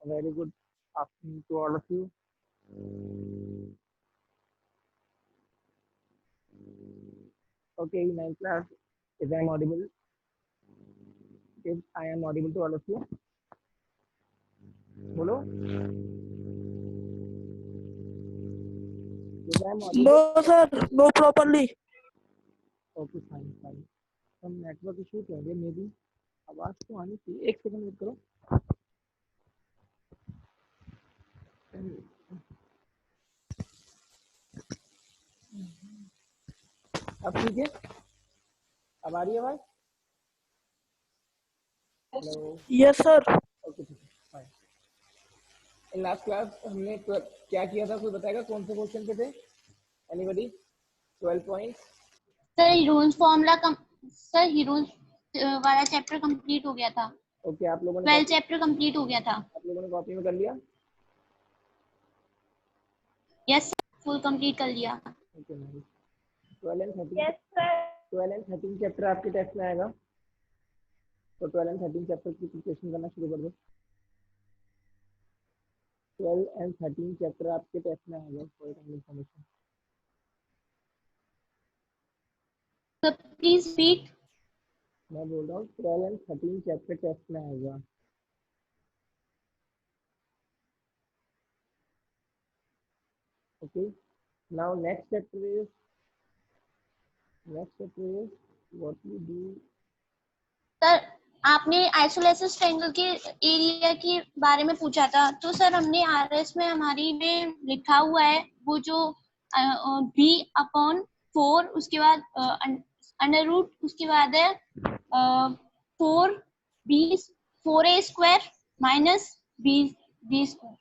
Very good afternoon to all of you. Okay, ninth class, is I am audible? If I am audible to all of you, बोलो. If I am audible? No, sir. No properly. Okay, fine. some network issue तो है may be आवाज तो आनी चाहिए. एक second wait करो. अब ठीक है. अब आ रही है आवाज. हेलो. Yes, sir. ओके ठीक है फाइन. इन लास्ट क्लास हमने क्या किया था, कोई बताएगा कौन से क्वेश्चन पे थे? Anybody? 12 points. Sir Heron's formula sir Heron's वाला चैप्टर कंप्लीट हो गया था. ओके आप लोगों ने 12 चैप्टर कंप्लीट हो गया था. आप लोगों ने कॉपी में कर लिया? यस फुल कंप्लीट कर लिया. Okay nice. 12 and 13. Yes sir. 12 and 13 chapter आपके टेस्ट में आएगा, तो 12 एंड 13 चैप्टर की प्रिपरेशन करना शुरू कर दो. 12 एंड 13 चैप्टर आपके टेस्ट में आएगा for information. Sir please speak. मैं बोल रहा हूँ 12 एंड 13 चैप्टर टेस्ट में आएगा. Okay now next chapter is what you do. Sir आपने आइसोलेसिस ट्रायंगल के एरिया के बारे में पूछा था, तो सर हमने आरएस में हमारी में लिखा हुआ है वो जो b/4 उसके बाद अंडर रूट उसके बाद है 4a² माइनस b स्क्वायर.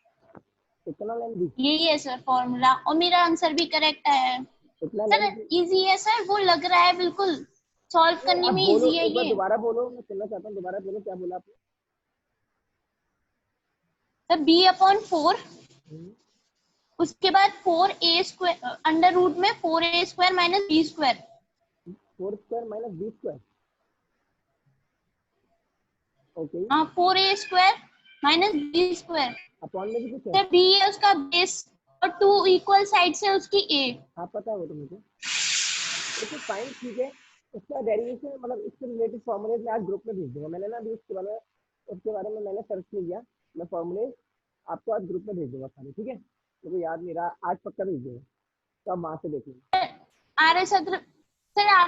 कितना लेंथ? यही है सर फॉर्मूला और मेरा आंसर भी करेक्ट है. कितना सर लेंथ? इजी है सर, वो लग रहा है बिल्कुल सॉल्व करने में इजी है. एक बार ये दोबारा बोलो, मैं सुनना चाहता हूँ. दोबारा बोलो क्या बोला आपने? सर b/4 उसके बाद 4a² अंडर रूट में 4a² minus b². 4 square minus b square. Okay 4a² minus b². Upon में भी कुछ है? सर b है उसका बेस और 2 इक्वल साइड से उसकी a. हाँ पता है वो तो मुझे. ओके फाइन ठीक है. उसका डेरिवेशन मतलब इससे रिलेटेड फॉर्मूलेज मैं आज ग्रुप में भेज दूंगा. मैंने ना अभी उसके बारे में मैंने सर्च नहीं किया. मैं फॉर्मूलेज आपको आज ग्रुप में भेज दूंगा सारे. ठीक है, मुझे याद नहीं रहा, आज पक्का भेज दूंगा, तो आप वहाँ से देख लेंगे. आर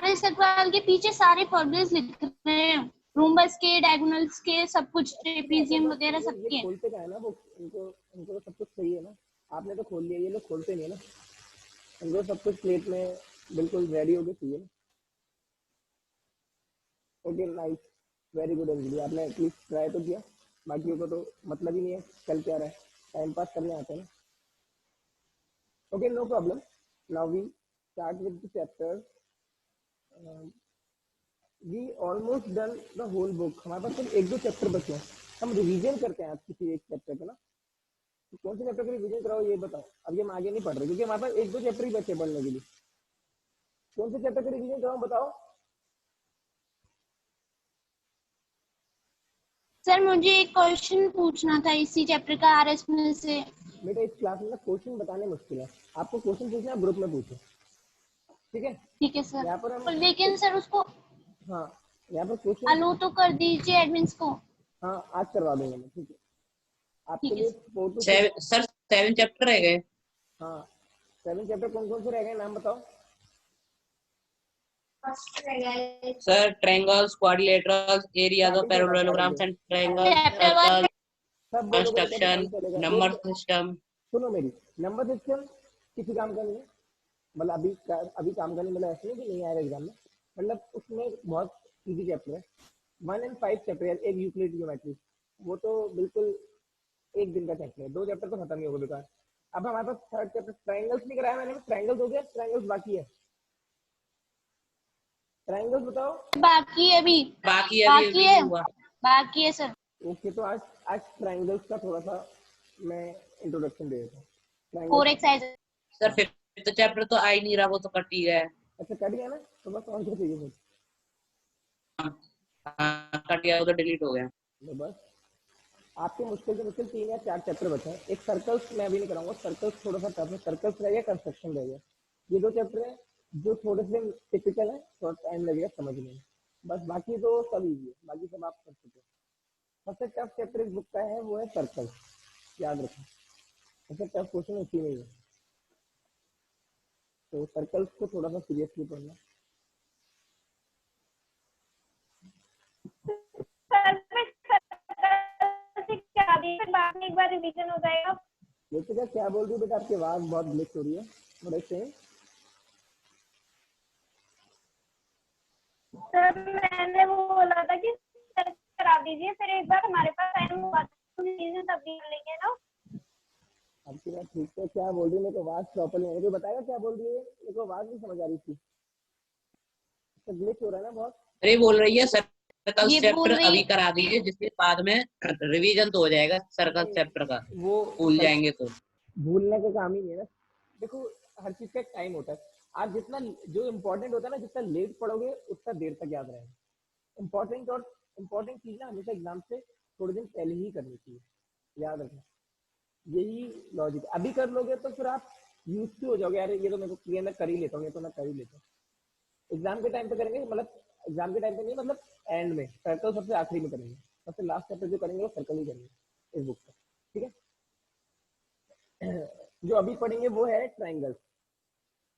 एस अग्रवाल के पीछे सारे फॉर्मूलेज लिख रहे हैं, रोम्बस के, डायगोनल्स के, सब कुछ, ट्रेपेजियम वगैरह सब के. खोलते क्या है ना वो, उनको तो सब कुछ सही है ना. आपने तो खोल लिया, ये लोग खोलते नहीं है ना. उनको सब कुछ प्लेट में बिल्कुल रेडी होके चाहिए ना. Okay nice, very good Anjali, आपने एटलीस्ट ट्राई तो किया. बाकियों को तो मतलब ही नहीं है कल क्या रहा है, टाइम पास करने आते हैं. Okay no problem. Now we start with the chapter. We almost done the whole book. हमारे पास सिर्फ 1-2 चैप्टर बचे हैं. हम रिवीजन करते हैं आज किसी एक चैप्टर का ना. तो कौन से चैप्टर का रिवीजन कराओ ये बताओ. अभी हम आगे नहीं पढ़ रहे क्योंकि हमारे पास 1-2 चैप्टर ही बचे पढ़ने के लिए. कौन से चैप्टर का रिवीजन कराओ बताओ. सर मुझे एक क्वेश्चन पूछना था इसी चैप्टर का आरएस में से. बेटा इस क्लास में क्वेश्चन बताने मुश्किल है. आपको क्वेश्चन पूछना है ग्रुप में पूछो. ठीक है. ठीक है सर. यहाँ पर हम लेकिन सर उसको हाँ यहाँ पर क्वेश्चन अलो तो कर दीजिए एडमिन्स को. हाँ आज करवा दूंगा मैं. ठीक है आपके ठीक है लिए सर 7 चैप्टर रह गए. हाँ 7 चैप्टर कौन से रह गए नाम बताओ. Sir triangles, quadrilaterals, areas of parallelograms and triangles, circles, सब बोलोगे तो कंस्ट्रक्शन, काम चलेगा. Number system. सुनो मेरी, नंबर सिस्टम किसी काम का नहीं है. मतलब अभी काम करने मतलब ऐसे नहीं कि नहीं आएगा एग्जाम में. मतलब उसमें बहुत इजी चैप्टर है. 1 and 5 चैप्टर है. एक यूक्लिड ज्योमेट्री, वो तो बिल्कुल एक दिन का चैप्टर है. 2 चैप्टर तो खत्म ही होगा बेकार. अब हमारे पास थर्ड चैप्टर ट्रायंगल्स नहीं कराया मैंने. ट्रायंगल्स हो गया, ट्रायंगल्स बाकी है. ट्रायंगल्स बताओ. बाकी है अभी. बाकी है सर. ओके तो आज ट्रायंगल्स का थोड़ा सा मैं इंट्रोडक्शन दे देता हूँ. 4 एक्सरसाइज. सर फिफ्थ चैप्टर तो आ ही नहीं रहा, वो तो कट ही गया है. अच्छा कट गया ना, तो बस आंसर चाहिए मुझे. कट गया तो डिलीट हो गया. तो बस आपके मुश्किल से मुश्किल 3 या 4 चैप्टर बचे हैं। एक सर्कल्स मैं अभी नहीं कराऊंगा, सर्कल्स थोड़ा सा टफ है, सर्कल्स रह गया, कंस्ट्रक्शन रह गया। ये 2 चैप्टर है जो थोड़े से टिपिकल है, थोड़ा टाइम लगेगा समझने में, बस बाकी तो सब इजी है, बाकी सब आप कर सकते हो। सबसे टफ चैप्टर इस बुक का है वो है सर्कल्स, याद रखें, सबसे टफ क्वेश्चन उसी में ही है, तो सर्कल्स को थोड़ा सा सीरियसली पढ़ना। क्या फिर बाद में एक बार रिवीजन हो जाएगा। ये क्या बोल रही है बेटा, आपकी आवाज बहुत ग्लिच हो रही है थोड़े से। सर मैंने वो बोला था कि करा दीजिए, फिर एक बार हमारे पास टाइम हुआ तो रिवीजन तब भी कर लेंगे ना। आपकी बात ठीक है, क्या बोल रही है, मेरे को आवाज प्रॉपर नहीं, मुझे बताएगा क्या बोल रही है, मेरे को आवाज नहीं समझ आ रही थी, तो ग्लिच हो रहा है ना बहुत। अरे बोल रही है सर्कल ये बोल चैप्टर रही अभी करा दीजिए, जिसके बाद में रिवीजन तो हो जाएगा सर्कल चैप्टर का, वो भूल जाएंगे तो। भूलने का काम ही नहीं है ना, देखो हर चीज का एक टाइम होता है, आप जितना जो इम्पोर्टेंट होता है ना, जितना लेट पढ़ोगे उतना देर तक याद रहेगा। इम्पोर्टेंट चीज ना हमेशा एग्जाम से थोड़े दिन पहले ही करनी चाहिए, याद रखना, यही लॉजिक। अभी कर लोगे तो फिर आप यूज हो जाओगे, यार ये तो मेरे को मैं कर ही लेता हूँ, ये तो मैं कर ही लेता हूँ। एग्जाम के टाइम पे करेंगे, मतलब एग्जाम के टाइम पे नहीं, मतलब एंड में, सर्कल सबसे आखिरी में करेंगे, सबसे लास्ट चैप्टर जो करेंगे वो सर्कल ही करेंगे इस बुक का, ठीक है। जो अभी पढ़ेंगे वो है ट्रायंगल्स।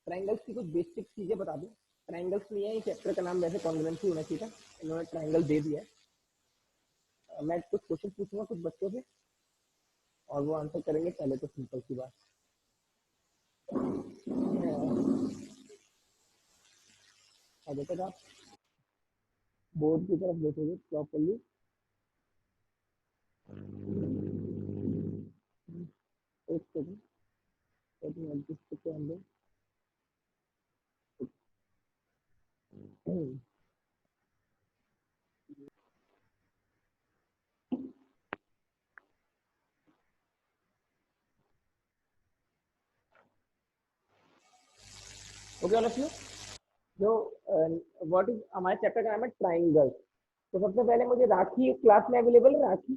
ट्रायंगल्स की कुछ बेसिक चीजें बता दूं, ट्रायंगल्स नहीं है, चैप्टर का नाम वैसे कॉन्ग्रुएंसी होना चाहिए था, इन्होंने ट्रायंगल दे दिया है। मैं कुछ क्वेश्चन पूछूंगा कुछ बच्चों से और वो आंसर करेंगे, पहले तो सिंपल सी बात। अब तक आप बोर्ड की तरफ देखोगे प्रॉपरली, एक सेकंड एडजस्ट करते हैं हम लोग। ओके ऑल ऑफ यू, जो व्हाट इज हमारे चैप्टर का नाम है ट्राइंगल। तो सबसे पहले मुझे राखी क्लास में अवेलेबल है, राखी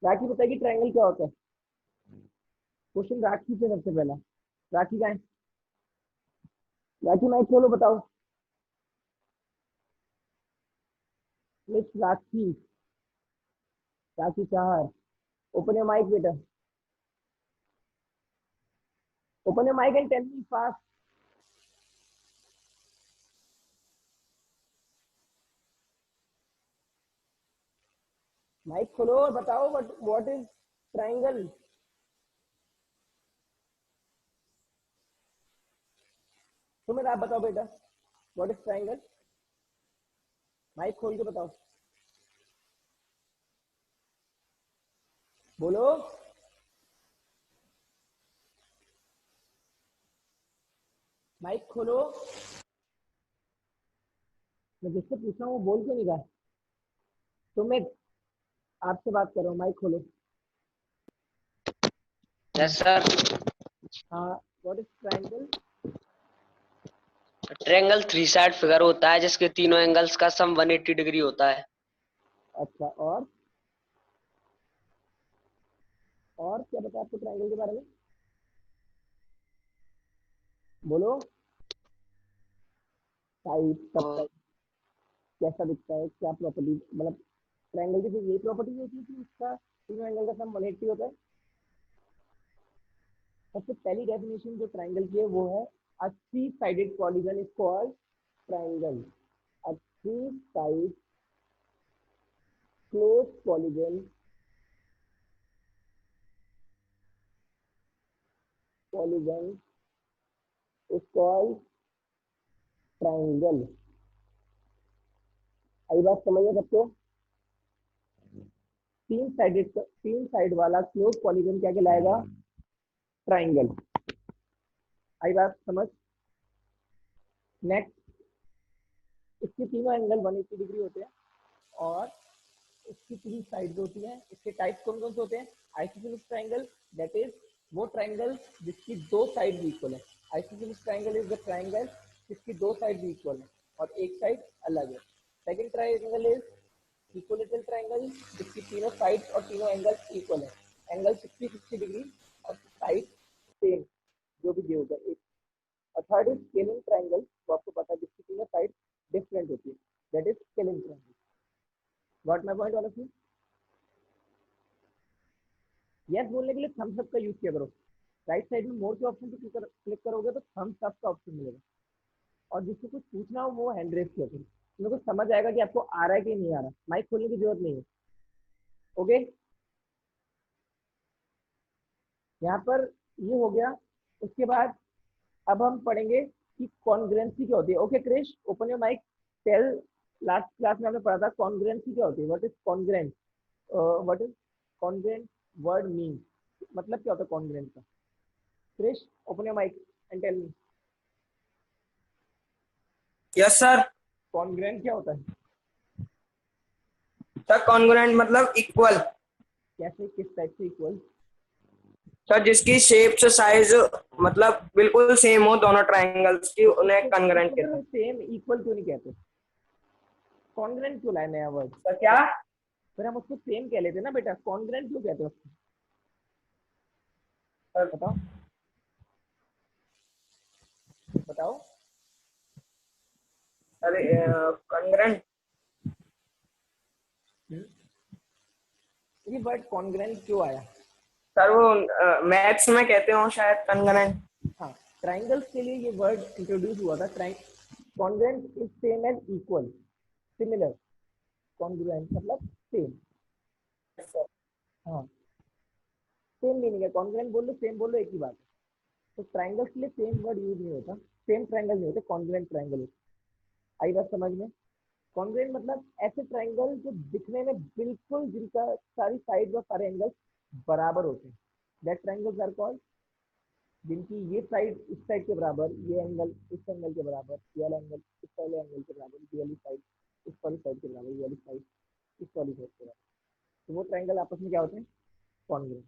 राखी बताएगी ट्राइंगल क्या होता है। क्वेश्चन राखी से सबसे पहला, राखी का है, राखी माइक खोलो बताओ। मिस राखी, राखी चार, ओपन योर माइक बेटा, open your mic and tell me fast. Mic खोलो और बताओ व्हाट इज ट्राइंगल। तुम्हें आप बताओ बेटा व्हाट इज ट्राइंगल, माइक खोल के बताओ, बोलो। माइक खोलो, मैं जिससे पूछा हूँ वो बोल क्यों नहीं रहा। तो मैं आपसे बात कर रहा हूँ, माइक खोलो। Yes sir. हाँ, what is triangle. Triangle 3 side figure होता है जिसके तीनों एंगल्स का सम 180 डिग्री होता है। अच्छा, और क्या पता आपको ट्राइंगल के बारे में, बोलो। टाइप, सब टाइप, कैसा दिखता है, क्या प्रॉपर्टी, मतलब ट्रायंगल की सिर्फ यही प्रॉपर्टी होती है कि उसका तीनों एंगल का सम 180 होता है। सबसे पहली डेफिनेशन जो ट्रायंगल की है वो है a three sided polygon is called triangle. A three side close polygon is called triangle. आई बात समझ में सकते हो। तीन साइड वाला क्लोज पॉलीगन क्या कहलाएगा, ट्रायंगल। आई बात समझ। नेक्स्ट, इसके तीनों एंगल 180 डिग्री होते हैं और इसकी 3 साइड्स होती हैं। इसके टाइप कौन कौन से होते हैं, आइसोसेलेस ट्रायंगल, दैट इज वो ट्रायंगल जिसकी 2 साइड इक्वल है। Isosceles triangle is the triangle जिसकी 2 साइड इक्वल है और एक साइड अलग है। Second triangle is equilateral triangle जिसकी तीनों साइड्स और तीनों एंगल्स इक्वल है, एंगल 60 डिग्री और साइड सेम जो भी दिया होगा एक। और थर्ड इज स्केलिंग ट्रायंगल, वो आपको पता है जिसकी तीनों साइड डिफरेंट होती है, that is scaling triangle. Got my point all of you? Yes बोलने के लिए थम्स अप का यूज किया करो। राइट साइड में मोर के ऑप्शन पे क्लिक करोगे तो थम्स अप का ऑप्शन मिलेगा, और जिसको कुछ पूछना हो वो हैंड रेज किया करो, तुम्हें कुछ समझ आएगा कि आपको आ रहा है कि नहीं आ रहा। माइक खोलने की जरूरत नहीं है। ओके, यहाँ पर ये हो गया। उसके बाद अब हम पढ़ेंगे कि कॉन्ग्रुएंसी क्या होती है। Okay Krish, open your mic. Tell, last class में हमने पढ़ा था कॉन्ग्रुएंसी क्या होती है। What is congruent? What is congruent word mean, मतलब क्या होता है कॉन्ग्रुएंट का? Krish, open your mic and tell me. Yes sir. Congruent क्या होता है? सर कॉन्ग्रुएंट मतलब इक्वल। कैसे, किस टाइप से इक्वल? सर जिसकी शेप से साइज मतलब बिल्कुल सेम हो दोनों ट्रायंगल्स की, उन्हें कॉन्ग्रुएंट कहते हैं। सेम इक्वल क्यों नहीं कहते? कॉन्ग्रुएंट क्यों लाए नया वर्ड? सर क्या? फिर हम उसको सेम कह लेते ना बेटा, कॉन्ग्रुएंट क्यों कहते हो उसको? बताओ बताओ। अरे कॉन्ग्रुएंट ये वर्ड कॉन्ग्रुएंट क्यों आया? सर वो मैथ्स में कहते हो शायद कॉन्ग्रुएंट। हाँ, ट्राइंगल्स के लिए ये वर्ड इंट्रोड्यूस हुआ था। Congruent is same as equal, similar. Congruent मतलब सेम। हाँ, सेम मीनिंग है। कॉन्ग्रुएंट बोल लो, सेम बोल लो, एक ही बात है। तो ट्राइंगल्स के लिए सेम वर्ड यूज नहीं होता, सेम ट्राइंगल नहीं होते, कॉन्ग्रुएंट ट्राइंगल होता। आई बात समझ में? कॉन्ग्रुएंट मतलब ऐसे ट्राइंगल जो दिखने में बिल्कुल, जिनका सारी साइड और सारे एंगल्स बराबर होते हैं, दैट ट्राइंगल्स आर कॉल्ड। जिनकी ये साइड इस साइड के बराबर, ये एंगल इस एंगल के बराबर, ये वाला एंगल इस वाले एंगल के बराबर, ये वाली साइड इस वाली साइड के बराबर, ये वाली साइड इस वाली साइड के बराबर, तो वो ट्राइंगल आपस में क्या होते हैं? कॉन्ग्रुएंट।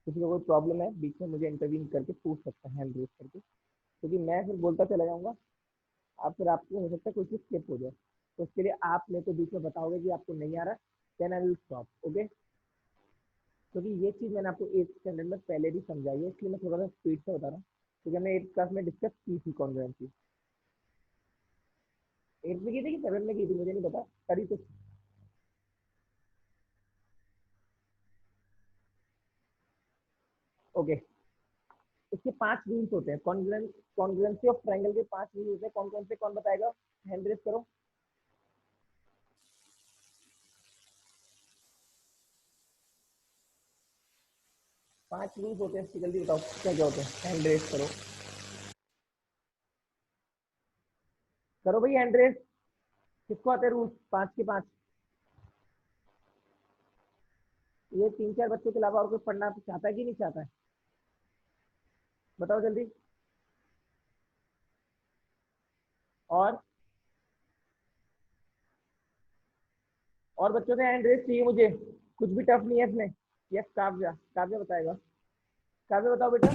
किसी को कोई प्रॉब्लम है बीच में मुझे इंटरव्यू करके पूछ सकता है, हैंड रेज करके, क्योंकि मैं फिर बोलता चला जाऊंगा, आप फिर आपको हो सकता है कोई चीज़ स्किप हो जाए, तो उसके लिए आप मेरे को बीच में बताओगे कि आपको नहीं आ रहा, then I will stop. Okay, क्योंकि ये चीज़ मैंने आपको 8th स्टैंडर्ड में पहले भी समझाई है, इसलिए मैं थोड़ा सा स्पीड से बता रहा हूँ, क्योंकि हमने 8th क्लास में डिस्कस की थी कॉन्ग्रुएंसी। 8th में की थी कि 7th में की थी मुझे नहीं पता, करी तो। ओके, इसके 5 रूल्स होते हैं। कॉन्ग्रुएंसी ऑफ ट्राइंगल के 5 रूल्स होते हैं। कौन कौन से, कौन बताएगा? हैंड रेज करो। 5 रूल्स होते हैं, इसकी जल्दी बताओ क्या क्या होते हैं, हैंड रेज करो। करो भाई हैंड रेज, किसको आते हैं रूल्स 5 के 5? ये 3-4 बच्चों के अलावा और कोई पढ़ना चाहता है कि नहीं चाहता है? बताओ जल्दी। और बच्चों का हैंड रेस चाहिए मुझे, कुछ भी टफ नहीं है इसमें। यस, काव्या, काव्या बताएगा। काव्या बताओ बेटा।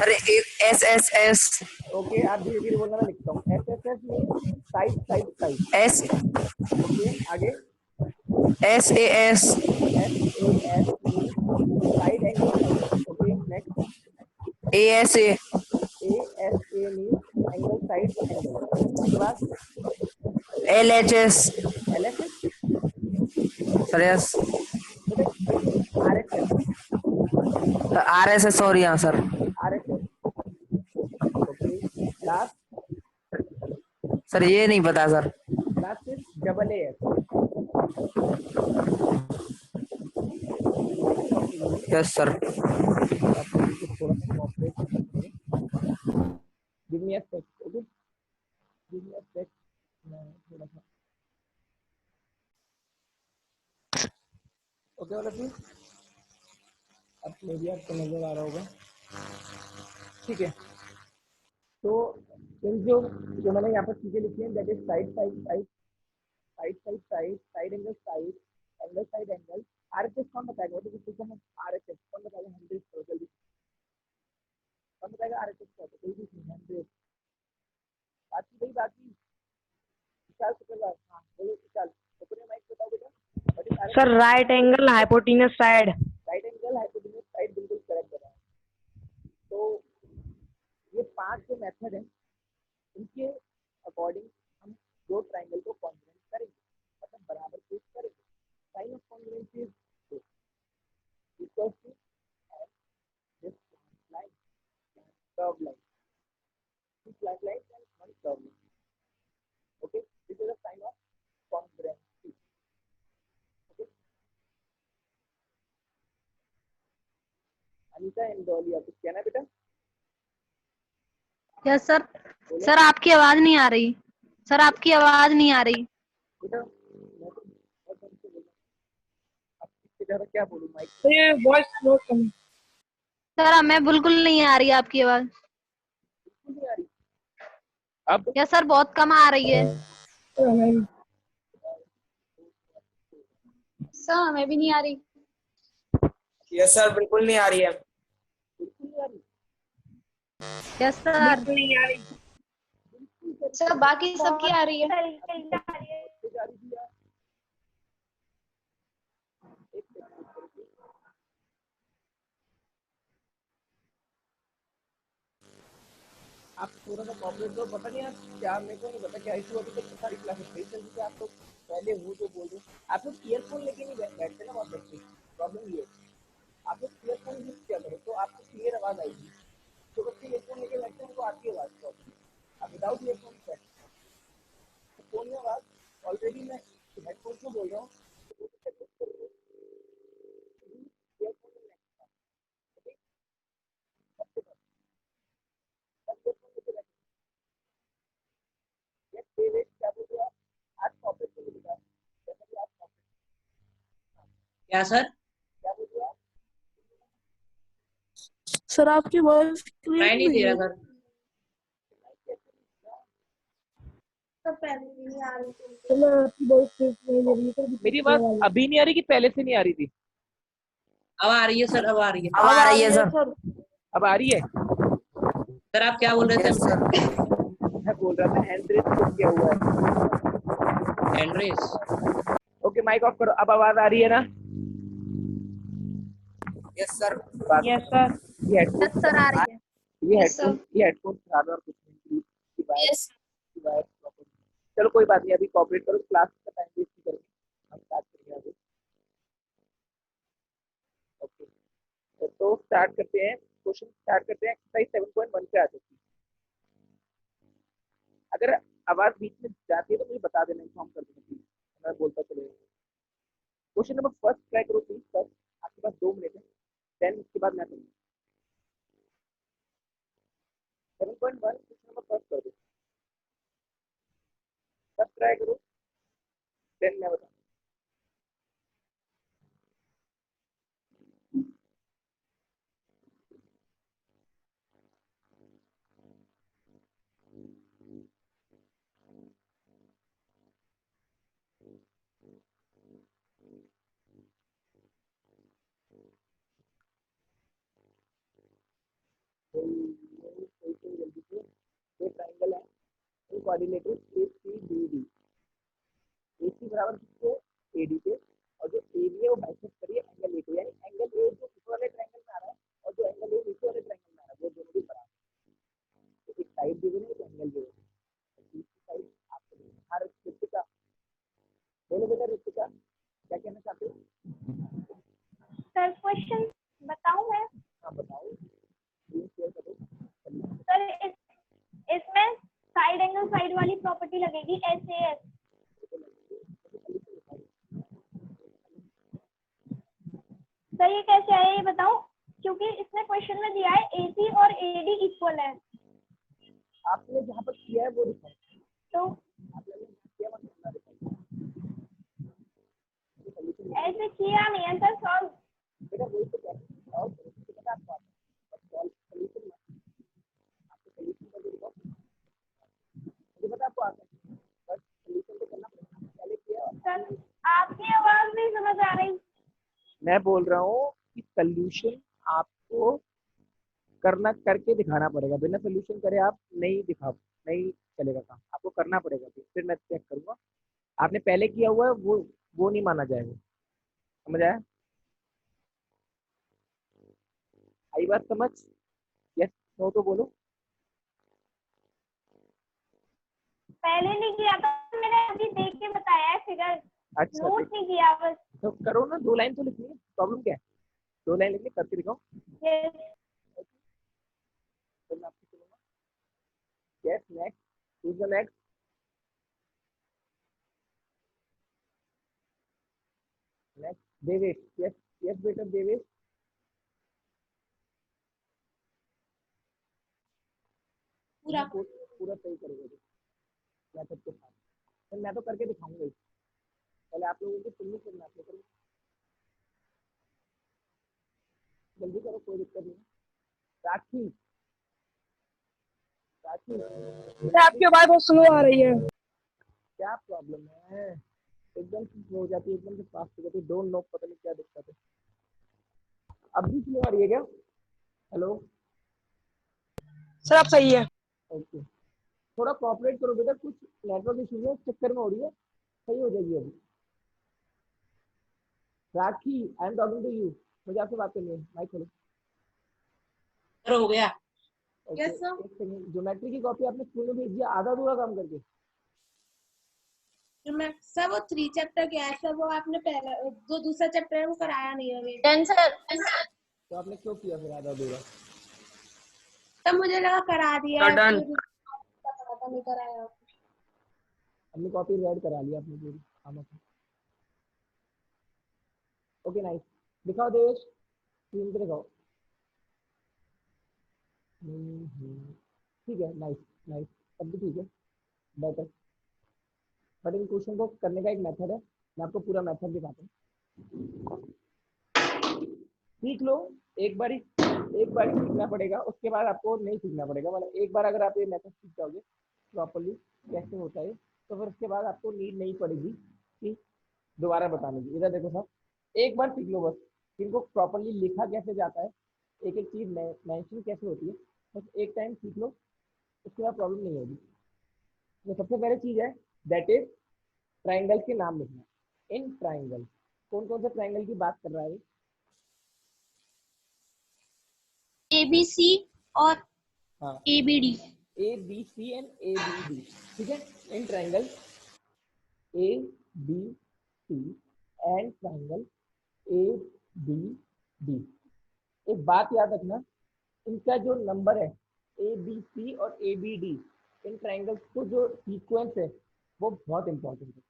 अरे एस एस एस। ओके, आप धीरे धीरे बोलना, मैं लिखता हूँ। S S S mean side side side. S okay, आगे। S A S. S A S mean side angle side. Okay, next. A S A. S A mean angle side angle. उसके बाद L H S. L S S. Sir yes. बेटा R S S. R S S और यहाँ sir. R S S. Okay, last. Sir ये नहीं पता sir. Last is double A S. Yes sir. आप लोगों को थोड़ा सा कोऑपरेट करना पड़ेगा। गिव मी अ सेक। ओके, गिव मी अ सेक। मैं थोड़ा सा ओके वाला चीज अब मे भी आपको नजर आ रहा होगा, ठीक है। तो इन जो जो मैंने यहाँ पर चीजें लिखी हैं, that is side side side, side side side, side angle side, angle side angle. RHS कौन बताएगा? तो किसी को आरएचएस कौन बताएगा? 100 करो जल्दी। कौन बताएगा आरएचएस क्या होता है? जल्दी से 100। बाकी भाई, बाकी विशाल शुक्रवार। हाँ बोलो Vishal. Sir right angle hypotenuse side. Right angle hypotenuse side बिल्कुल करेक्ट है। तो ये 5 जो मेथड है इनके अकॉर्डिंग हम दो ट्राइंगल को कॉन्ग्रुएंट करेंगे, मतलब बराबर प्रूफ करेंगे। Sign of congruency is equal to this line, curve line, two flat lines and one curve line. Okay, this is a sign of congruency. Okay, Anita and Dolly आपको कहना है बेटा? Yes sir. सर आपकी आवाज नहीं आ रही। सर आपकी आवाज नहीं आ रही। बेटा मैं तो बहुत ढंग से बोल रहा हूँ, अब इससे ज़्यादा क्या बोलूँ माइक? ये वॉइस नोट कम। सर हमें बिल्कुल नहीं आ रही आपकी आवाज। बिल्कुल नहीं आ रही। अब यस सर बहुत कम आ रही है। सर हमें भी नहीं आ रही। यस सर बिल्कुल नहीं आ रही है। बिल्कुल नहीं आ रही। Yes sir. नहीं आ रही। सर बाकी सबकी आ रही है। जा रही थी यार। एक सेकंड। आप थोड़ा सा कॉपरेट करो, पता नहीं आप क्या, मेरे को नहीं पता क्या इशू अभी तक सारी क्लासेस सही चल रही थी। आप लोग पहले वो जो बोल रहे आप लोग ईयरफोन लेके नहीं बैठते ना बहुत बच्चे, प्रॉब्लम ये है। आप लोग ईयरफोन यूज किया करो तो आपको क्लियर आवाज आएगी। जो बच्चे ईयरफोन लेके बैठते हैं उनको आती है आवाज प्रॉब्लम। आप विदाउट ईयरफोन बैठते फोन में आवाज ऑलरेडी मैं हेडफोन से बोल रहा हूँ। क्या सर? सर आपकी वॉइस क्लियर सुनाई नहीं दे रहा सर। मेरी बात अभी नहीं आ रही कि पहले से नहीं आ रही थी? अब आ रही है सर, अब आ रही है। अब आ रही है सर। अब आ रही है। सर आप क्या बोल रहे थे यस हमसे? सर। मैं बोल रहा था हैंड रेस किया हुआ है। एंड्रेस। ओके माइक ऑफ करो। अब आवाज आ रही है ना? Yes sir. Yes sir. ये हेडफोन यस सर आ रही है। ये हेडफोन खराब है और कुछ नहीं। यस चलो कोई बात नहीं, अभी कॉपरेट करो, क्लास का टाइम वेस्ट नहीं करेंगे, हम स्टार्ट करेंगे आगे। ओके तो स्टार्ट करते हैं, क्वेश्चन स्टार्ट करते हैं। एक्सरसाइज 7.1 पे आ जाती है। अगर आवाज बीच में जाती है तो मुझे बता देना, इन्फॉर्म कर देना प्लीज, मैं बोलता चलेगा। क्वेश्चन नंबर फर्स्ट ट्राई करो प्लीज सर, आपके पास 2 मिनट है, देन उसके बाद मैं करूँगा। 7.1 क्वेश्चन नंबर फर्स्ट कर दो, सब ट्राई करो, देन मैं बताऊँ। जल्दी से, ये ट्राइंगल है, इन कोऑर्डिनेटर ACBD, AC बराबर किसके? AD के, और जो AB है वो बाइसेक्ट करिए एंगल A को, यानी एंगल A जो ऊपर वाले ट्राइंगल में आ रहा है और जो एंगल A नीचे वाले ट्राइंगल में आ रहा है वो दोनों भी बराबर। तो एक साइड गिवन है, एक एंगल गिवन है, दूसरी साइड आपको देना है। हाँ ऋतिका, बोलो बेटा ऋतिका, क्या कहना चाहते हो? सर क्वेश्चन बताऊं मैं? हाँ बताओ, स्क्रीन शेयर करो। सर इसमें साइड एंगल साइड वाली प्रॉपर्टी लगेगी SAS। सर ये कैसे आया ये बताओ, क्योंकि इसमें क्वेश्चन में दिया है AC और AD इक्वल है। आपने जहाँ पर किया है वो दिखाओ, तो आपने किया मत करना दिखाओ। ऐसे किया नहीं है सर सॉल्व। बेटा वही तो कहते हैं, सॉल्व करो, मुझे पता है आपको आता है, बट सॉल्व सोल्यूशन मत, आपको सोल्यूशन करके दिखाओ। मुझे पता है आपको आता है, बट सोल्यूशन तो करना पड़ेगा, पहले किया। सर आपकी आवाज नहीं समझ आ रही। मैं बोल रहा हूँ कि सोल्यूशन आपको करना, करके दिखाना पड़ेगा, बिना सोल्यूशन करे आप नहीं दिखा, नहीं चलेगा काम, आपको करना पड़ेगा, फिर मैं चेक करूंगा। आपने पहले किया हुआ है वो नहीं माना जाएगा। समझ आया? आई बात समझ? यस नो तो बोलो। पहले नहीं किया था, मैंने अभी देख के बताया है फिगर, अच्छा नोट नहीं किया बस। तो करो ना, 2 लाइन तो लिखनी है, प्रॉब्लम क्या है? 2 लाइन लिखनी, करके दिखाओ। Yes. तो मैं आपको सुनूंगा। Yes next, is the next. Next Devesh. Yes yes बेटा देवेश। पूरा सही करोगे मैथड के साथ, तो मैं तो करके दिखाऊंगा ही। पहले आप लोगों को सुननी करना, आप लोग जल्दी करो, कोई दिक्कत नहीं। राखी राखी सर आपकी आवाज बहुत स्लो आ रही है। क्या प्रॉब्लम है? एकदम से स्लो हो जाती है, एकदम से फास्ट हो जाती है, डोंट नो, पता नहीं क्या दिक्कत है। अब भी स्लो आ रही है क्या? हेलो सर आप सही है। ओके, थोड़ा कोऑपरेट करो बेटा, कुछ नेटवर्क इशू है, इस चक्कर में हो रही है, सही हो जाएगी अभी। Rakhi I am talking to you, मुझे आपसे बात करनी है, माइक खोलो। हो गया। ओके एक सेकंड, ज्योमेट्री की कॉपी आपने स्कूल में भेज दिया आधा अधूरा काम करके? सर वो 3 चैप्टर क्या है सर, वो आपने पहला जो दूसरा चैप्टर है वो कराया नहीं है अभी। Done sir. तो आपने क्यों किया फिर आधा अधूरा? तब मुझे लगा करा दिया है, डन। पता नहीं कराया। अपनी कॉपी रेड करा लिया आपने पूरी, हाँ ओके नाइस। दिखाओ देवेश, स्क्रीन पे दिखाओ। ठीक है, नाइस नाइस, अब भी ठीक है, बेटर। बट इन क्वेश्चन को करने का एक मेथड है, मैं आपको पूरा मेथड दिखाता हूँ, सीख लो। एक बार सीखना पड़ेगा, उसके बाद आपको नहीं सीखना पड़ेगा। मतलब एक बार अगर आप ये मेथड सीख जाओगे प्रॉपरली कैसे होता है, तो फिर उसके बाद आपको नीड नहीं पड़ेगी कि दोबारा बताने की। इधर देखो सर, एक बार सीख लो बस, इनको प्रॉपरली लिखा कैसे जाता है, एक एक चीज मेंशन कैसे होती है, बस एक टाइम सीख लो, उसके बाद प्रॉब्लम नहीं होगी। तो सबसे पहले चीज है दैट इज ट्राइंगल के नाम लिखना। इन ट्राइंगल, कौन कौन से ट्राइंगल की बात कर रहा है? ABC और हाँ ABD। ABC एंड ABD, ठीक है। In triangle ABC and triangle ABD। एक बात याद रखना, इनका जो नंबर है ABC और ABD, इन ट्राइंगल्स को जो सीक्वेंस है वो बहुत इंपॉर्टेंट है।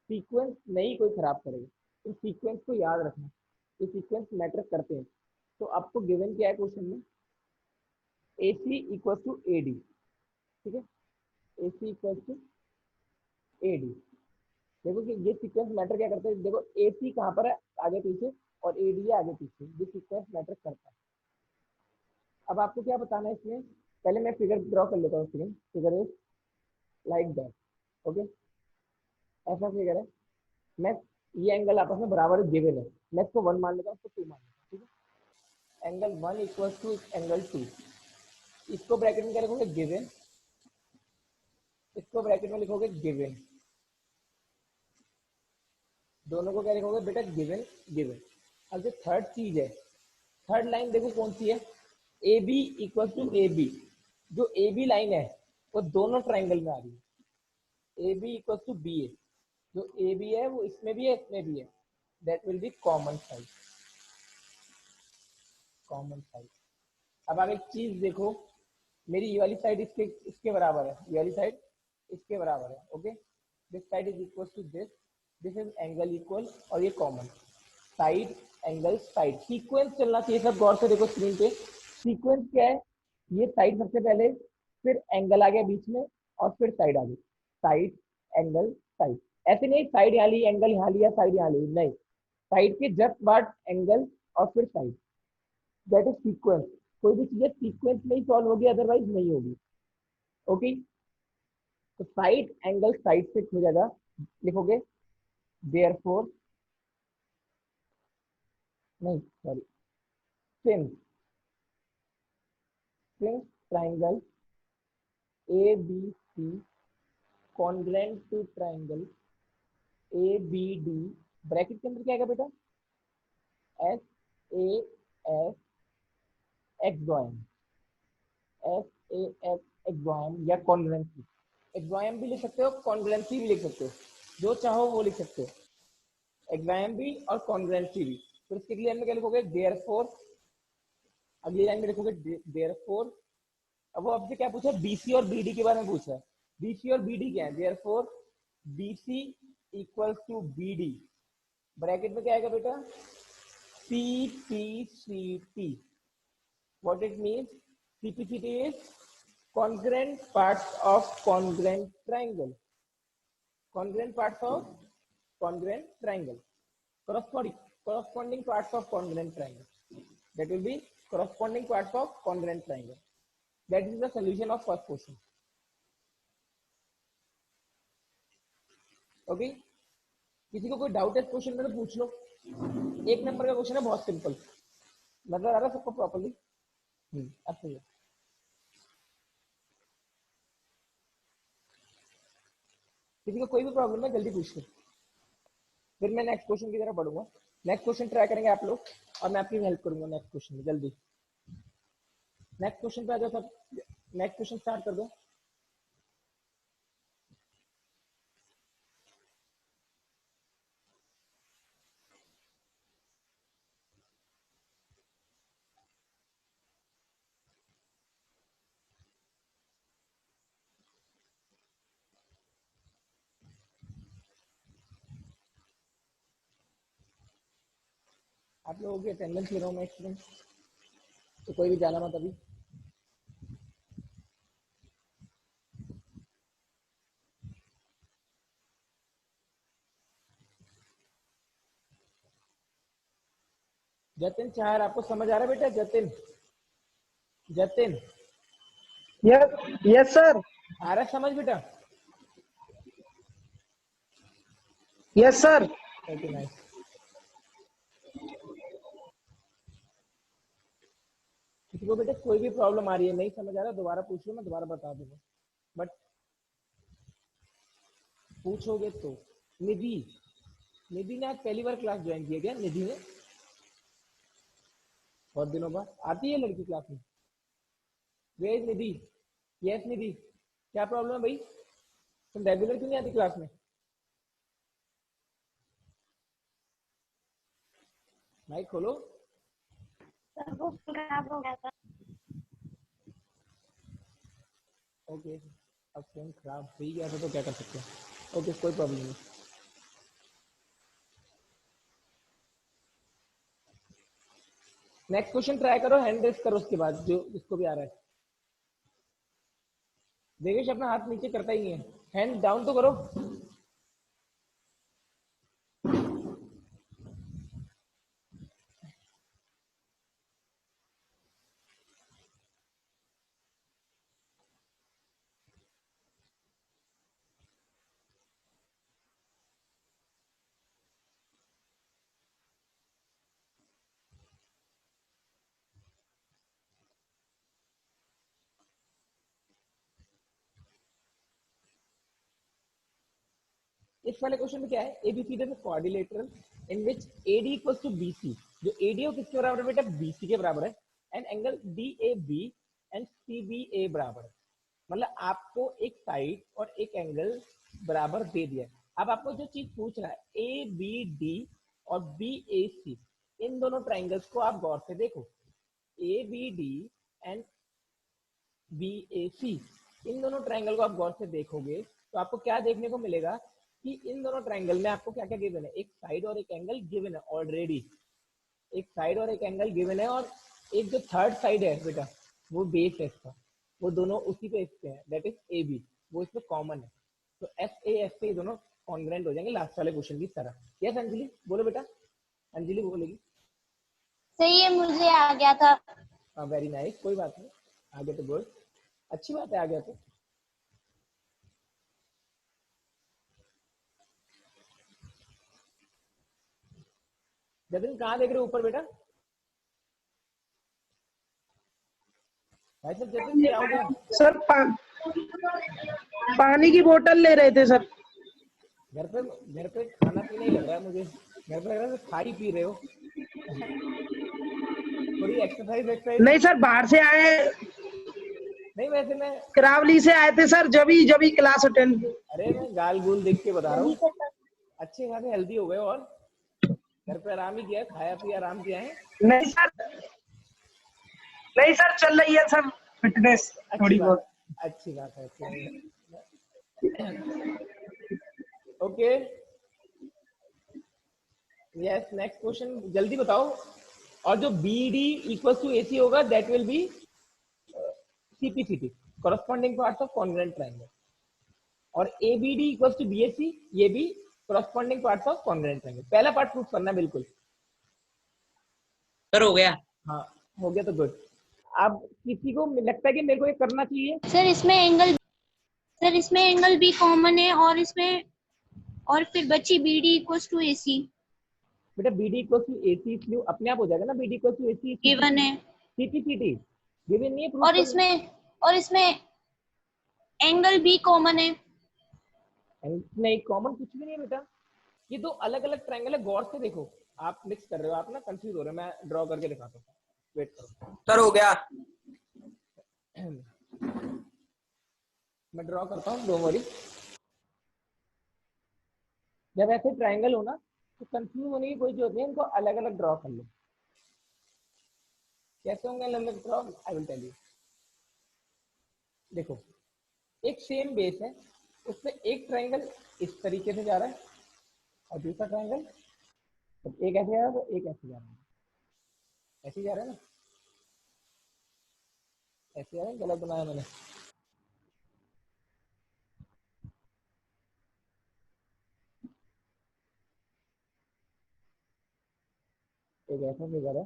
सीक्वेंस नहीं कोई खराब करेगा, इन सीक्वेंस को याद रखना, ये सीक्वेंस मैटर करते हैं। तो आपको गिवन क्या है क्वेश्चन में? AC इक्वल टू AD, ठीक है, AC इक्वल टू AD। देखो कि ये सीक्वेंस मैटर क्या करता है, देखो AC कहाँ पर है, आगे पीछे, और AD है आगे पीछे, ये सीक्वेंस मैटर करता है। अब आपको क्या बताना है इसमें, पहले मैं फिगर ड्रॉ कर लेता हूँ। Figure is like that, okay, ऐसा फिगर है। मैं ये एंगल आपस में बराबर गिवन है, मैं इसको 1 मान लेता हूँ, इसको 2 मान लेता हूँ, ठीक है। एंगल 1 इक्वल टू एंगल 2, इसको ब्रैकेट में क्या लिखोगे? गिवन। इसको ब्रैकेट में लिखोगे गिवन, दोनों को क्या लिखोगे बेटा? Given given. अब जो थर्ड चीज है, थर्ड लाइन देखो कौन सी है? AB equal to AB। जो AB लाइन है वो दोनों ट्राइंगल में आ रही है, AB इक्वल टू BA। जो AB है वो इसमें भी है इसमें भी है, that will be common side, common side. अब आप एक चीज देखो, मेरी ये वाली साइड इसके इसके बराबर है, ये वाली साइड इसके बराबर है, okay. This side is equal to this is angle equal, और ये common side angle side. Sequence चलना चाहिए सब, गौर से देखो स्क्रीन पे। सीक्वेंस क्या है? ये साइड सबसे पहले, फिर एंगल आ गया बीच में, और फिर साइड आ गई, साइड एंगल साइड। ऐसे नहीं साइड यहाँ ली, एंगल यहाँ लिया, साइड यहाँ ली, नहीं, साइड के जस्ट बाद एंगल और फिर साइड, दैट इज सीक्वेंस। कोई भी चीजें सीक्वेंस में ही सॉल्व होगी, अदरवाइज नहीं होगी, ओके। तो साइड एंगल साइड से हो जाएगा, लिखोगे देयरफॉर, नहीं sorry, since triangle ABC congruent to triangle ABD, bracket के अंदर क्या आएगा बेटा? S A S axiom, S A S axiom या कॉन्ग्रुएंसी। एक्सोएम भी लिख सकते हो, कॉन्ग्रुएंसी भी लिख सकते हो, जो चाहो वो लिख सकते हो, एक्सोएम भी और कॉन्ग्रुएंसी भी। फिर इसके लिए में क्या लिखोगे, देयरफॉर, अगली लाइन में लिखोगे देयरफॉर। अब वो आपसे क्या पूछा, बीसी और बीडी के बारे में पूछा है। बीसी और बीडी क्या है, therefore B C equals to B D, bracket में क्या आएगा बेटा, CPCT। What it means, CPCT is congruent parts of congruent triangle, congruent parts of congruent triangle, corresponding parts of congruent triangle, that will be corresponding parts of congruent triangle. That is the solution of first question. Okay, किसी को कोई doubt है question में तो पूछ लो। 1 number का question है, बहुत सिंपल, नजर आ रहा है सबको प्रॉपर्ली? अब सही है। किसी को कोई भी प्रॉब्लम है जल्दी पूछ लो, फिर मैं नेक्स्ट क्वेश्चन की तरफ बढ़ूंगा। नेक्स्ट क्वेश्चन ट्राई करेंगे आप लोग और मैं आपकी हेल्प करूंगा नेक्स्ट क्वेश्चन में। जल्दी नेक्स्ट क्वेश्चन पे आ जाओ सब, नेक्स्ट क्वेश्चन स्टार्ट कर दो। आप लोगों की अटेंडेंस ले रहा हूँ मैं स्टूडेंट, तो कोई भी जाना मत अभी। जतिन चार, आपको समझ आ रहा है बेटा? Jatin, Jatin yes sir. आ रहा है समझ बेटा? Yes sir. Okay nice. किसी को बेटा कोई भी प्रॉब्लम आ रही है, नहीं समझ आ रहा, दोबारा पूछ लो, मैं दोबारा बता दूंगा, बट पूछोगे तो। निधि, निधि ने आज पहली बार क्लास ज्वाइन किया क्या? निधि ने बहुत दिनों बाद आती है लड़की क्लास में। वे निधि, यस निधि, क्या प्रॉब्लम है भाई, तुम रेगुलर क्यों नहीं आती क्लास में? माइक खोलो। सर वो खराब हो गया था। ओके, अब फोन खराब हो ही गया था तो क्या कर सकते हैं। ओके, कोई प्रॉब्लम नहीं। नेक्स्ट क्वेश्चन ट्राई करो, हैंड रेस करो उसके बाद, जो जिसको भी आ रहा है। देवेश अपना हाथ नीचे करता ही नहीं है, हैंड डाउन तो करो। इस वाले क्वेश्चन में क्या है, ABC is quadrilateral in which AD equals to BC. जो एडी है किसके बराबर है बेटा? बीसी के बराबर है। And angle DAB and CBA बराबर है। मतलब आपको एक साइड और एक एंगल बराबर दे दिया। अब आपको जो चीज पूछ रहा है, ए बी डी और बी ए सी, इन दोनों ट्राइंगल्स को आप गौर से देखो। A B D and B A C, इन दोनों ट्राइंगल को आप गौर से देखोगे तो आपको क्या देखने को मिलेगा कि इन दोनों ट्राइंगल में आपको क्या क्या गिवन है, एक साइड और एक एंगल गिवन है ऑलरेडी। एक साइड और एक एंगल गिवन है, और एक जो थर्ड साइड है बेटा वो बेस है इसका, वो दोनों उसी पे इसके हैं, दैट इज ए बी, वो इसमें कॉमन है। तो एस ए दोनों कॉन्ग्रुएंट हो जाएंगे लास्ट वाले क्वेश्चन की तरह। यस अंजलि बोलो बेटा, अंजलि बोलेगी। सही है, मुझे आ गया था। हाँ वेरी नाइस, कोई बात नहीं, आगे तो गुड, अच्छी बात है, आ गया तो। जतिन कहाँ देख रहे हो? ऊपर बेटा। भाई साहब जतिन क्या हो गया? सर पानी की बोतल ले रहे थे सर। घर पे खाना पीना ही लग रहा है मुझे, घर पे लग रहा है खा ही पी रहे हो। थोड़ी एक्सरसाइज नहीं सर, बाहर से आए, नहीं वैसे मैं, करावली से आए थे सर, जब ही क्लास अटेंड। अरे मैं गाल गुल देख के बता रहा हूँ, अच्छे खासे हेल्दी हो गए और घर पे आराम ही किया है, खाया पिया आराम किया है। नहीं सर, नहीं सर, चल रही है सर फिटनेस थोड़ी बहुत। अच्छी बात है। ओके, यस, नेक्स्ट क्वेश्चन जल्दी बताओ। और जो बी डी इक्वल टू ए सी होगा that will be CPCT, corresponding parts of congruent triangle, और ABD equals to BAC, ये भी corresponding parts of congruent triangle। पहला पार्ट प्रूफ करना बिल्कुल। सर हो गया। हाँ हो गया तो गुड। अब किसी को लगता है कि मेरे को ये करना चाहिए? सर इसमें एंगल बी कॉमन है, और इसमें और फिर बची BD इक्वल्स टू AC बेटा BD इक्वल्स टू AC इसलिए अपने आप हो जाएगा ना, BD equals to AC given है, CPCT गिवन नहीं है proof और इसमें एंगल बी कॉमन है। नहीं कॉमन कुछ भी नहीं है बेटा, ये दो अलग अलग ट्रायंगल है, गौर से देखो। आप मिक्स कर रहे हो, आप ना कंफ्यूज हो रहे हो, मैं ड्रॉ करके दिखाता हूँ, वेट करो। सर हो गया। मैं ड्रॉ करता हूँ, डोंट वरी। जब ऐसे ट्रायंगल हो ना तो कंफ्यूज होने की कोई जरूरत नहीं है, इनको अलग अलग ड्रॉ कर लो। कैसे होंगे अलग अलग draw, I will tell you. देखो एक सेम बेस है, उसमें एक ट्रायंगल इस तरीके से जा रहा है और दूसरा ट्रायंगल एक ऐसे जा रहा है तो एक ऐसे जा रहा है, ऐसे जा रहा है ना, ऐसे जा रहा है, गलत बनाया मैंने। एक ऐसा फिगर है,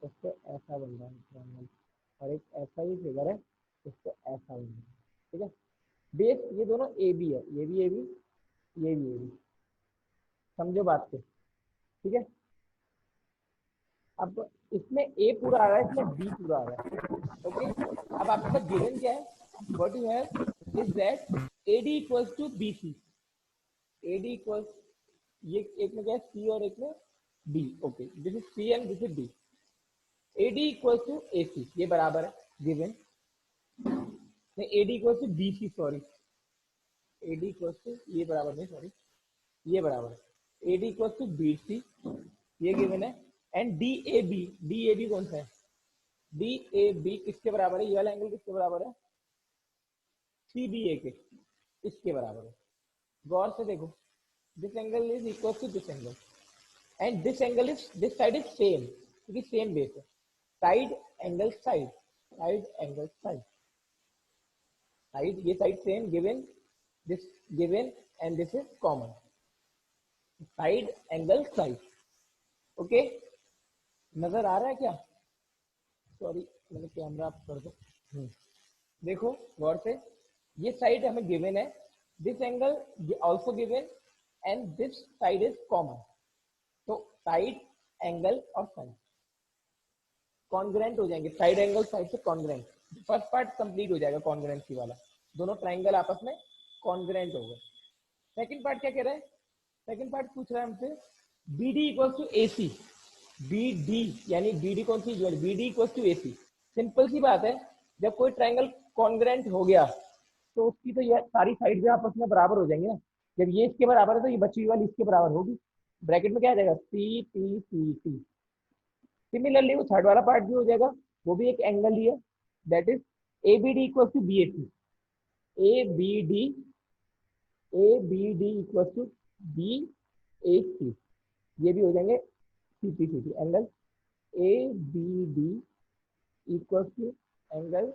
उससे ऐसा बन रहा है ट्रायंगल, और एक ऐसा ही फिगर है, उससे ऐसा बन रहा है, ठीक है। बेस ये दोनों ए बी है, ये भी ए बी, ये भी ए बी, समझो बात को, ठीक है। अब इसमें ए पूरा आ रहा है, इसमें बी पूरा आ रहा है, ओके। अब आपके पास गिवन क्या है, what you have is that AD equals to BC, AD equals, ये एक में क्या है C और एक में D, okay, this is C and this is D। AD equals to AC, ये बराबर है गिवन, नहीं AD equals to BC, sorry AD equals to, ये बराबर नहीं, सॉरी ये बराबर है, AD इक्वल्स टू BC, ये गिवन है, एंड DAB कौन सा है, DAB किसके बराबर है, ये वाला एंगल किसके बराबर है, CBA के, इसके बराबर है। गौर से देखो, this angle is equal to this angle, and this angle is, this side is same, क्योंकि सेम बेस है, side angle side, side angle side, side ये side same given, this given and this is common, side angle side, okay. नजर आ रहा है क्या, sorry मैंने camera आप कर दो, देखो गौर से, ये साइड हमें गिवन है, this angle also given and this side is common, तो साइड एंगल और साइड कॉन्ग्रुएंट हो जाएंगे, साइड एंगल साइड से कॉन्ग्रुएंट, फर्स्ट पार्ट कंप्लीट हो जाएगा कॉन्ग्रुएंसी वाला, दोनों ट्रायंगल आपस में कॉन्ग्रुएंट हो गए। सेकंड पार्ट क्या कह रहा है, सेकंड पार्ट पूछ रहा है हमसे BD equals to AC, BD यानी BD कौन सी, BD equals to AC। Simple सी बात है, जब कोई ट्रायंगल कॉन्ग्रुएंट हो गया तो उसकी तो ये सारी साइड भी आपस में बराबर हो जाएंगी ना, जब ये इसके बराबर है तो ये बची हुई वाली इसके बराबर होगी, ब्रैकेट में क्या आ जाएगा CPCT। सिमिलरली वो थर्ड वाला पार्ट भी हो जाएगा, वो भी एक एंगल ही है, that is ABD equals to BAC, ABD equals to BAC, ये भी हो जाएंगे CPCT, angle ABD equals to angle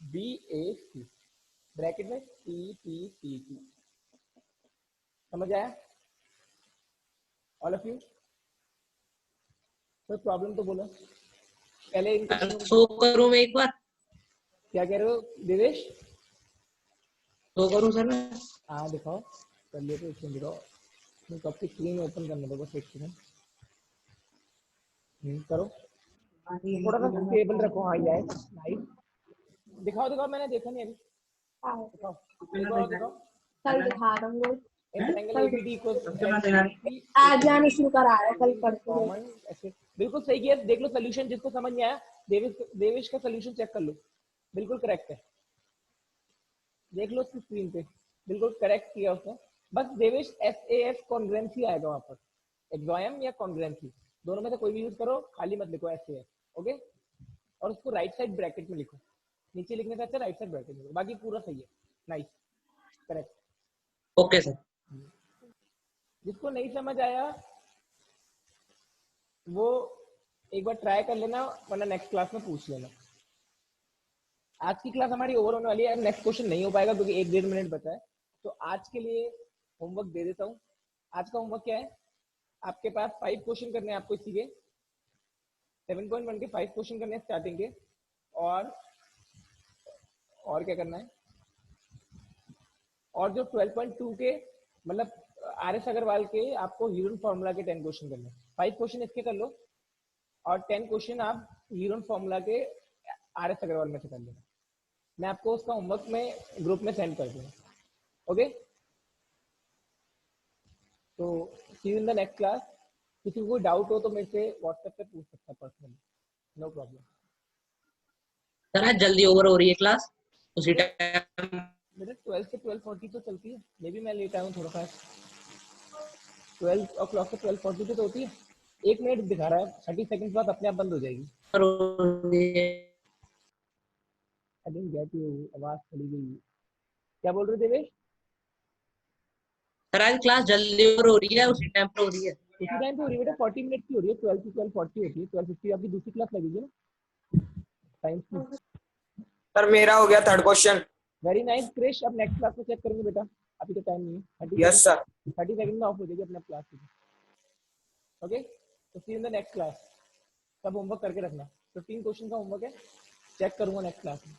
BAC, bracket में CPCT। समझ आया ऑल ऑफ यू? तो प्रॉब्लम तो बोलो पहले इनको, शो करूं मैं एक बार, क्या कह रहे हो दिवेश? शो करूं सर मैं? हाँ दिखाओ, कर लिया तो इसमें दिखाओ, कब की स्क्रीन ओपन करने दो बस एक सेकंड, करो थोड़ा सा स्टेबल रखो, हाँ ये नाइस, दिखाओ दिखाओ, मैंने देखा नहीं अभी, दिखाओ दिखाओ दिखाओ, कल दिखा रहा हूँ। इन ट्रायंगल एबीडी इक्वल्स आज जाने शुरू करा है कल परसों कॉमन ऐसे बिल्कुल सही किया। देख लो सोल्यूशन, जिसको समझ में आया देवेश का सोल्यूशन चेक कर लो, बिल्कुल करेक्ट है। देख लो उसकी स्क्रीन पे, बिल्कुल करेक्ट किया उसने। बस देवेश SAS कॉन्ग्रुएंसी आएगा वहां पर, एक्सोयम या कॉन्ग्रुएंसी दोनों में से कोई भी यूज करो, खाली मत लिखो SAS, ओके। और उसको राइट साइड ब्रैकेट में लिखो, नीचे लिखने से अच्छा राइट साइड ब्रैकेट में लिखो, बाकी पूरा सही है, नाइस, करेक्ट। Okay sir. जिसको नहीं समझ आया वो एक बार ट्राई कर लेना, वरना नेक्स्ट क्लास में पूछ लेना। आज की क्लास हमारी ओवर होने वाली है, नेक्स्ट क्वेश्चन नहीं हो पाएगा क्योंकि 1-1.5 मिनट बचा है। तो आज के लिए होमवर्क दे देता हूँ। आज का होमवर्क क्या है, आपके पास 5 क्वेश्चन करने हैं आपको इसी के 7.1 के 5 क्वेश्चन करने हैं स्टार्टिंग के, और क्या करना है, और जो 12.2 के मतलब RS अग्रवाल के आपको ह्यूरन फॉर्मूला के 10 क्वेश्चन करने हैं। 5 क्वेश्चन इसके कर लो और 10 क्वेश्चन आप ह्यूरन फॉर्मूला के RS अग्रवाल में से कर लेना। मैं आपको उसका होमवर्क में ग्रुप में सेंड कर दूंगा, ओके। तो see you in the next class. किसी को कोई डाउट हो तो मेरे से व्हाट्सएप पे पूछ सकता है पर्सनली, नो प्रॉब्लम। सर आज जल्दी ओवर हो रही है क्लास, उसी टाइम मेरे 12 से 12:40 तो चलती है, मे बी मैं लेट आया हूँ थोड़ा सा। 12 o'clock से 12:40 तो होती है। 1 मिनट दिखा रहा है, 30 सेकंड बाद अपने आप बंद हो जाएगी। आई डिडंट गेट यू, आवाज चली गई। क्या बोल रहे देवेश? सर आज क्लास जल्दी ओवर हो रही है, उसी टाइम पे हो रही है। उसी टाइम पे हो रही है बेटा, 40 मिनट की हो रही है, 12 से 12:40 होती है। 12:50 आपकी दूसरी क्लास लगेगी ना साइंस की। सर मेरा हो गया 3rd question. Very nice Krrish, अब नेक्स्ट क्लास में चेक करेंगे बेटा, अभी तो टाइम नहीं है। Yes sir. 30 सेकंड में ऑफ हो जाएगी अपने क्लास की, ओके। तो सी इन द नेक्स्ट क्लास। सब होमवर्क करके रखना, 15 क्वेश्चन का होमवर्क है, चेक करूंगा नेक्स्ट क्लास में।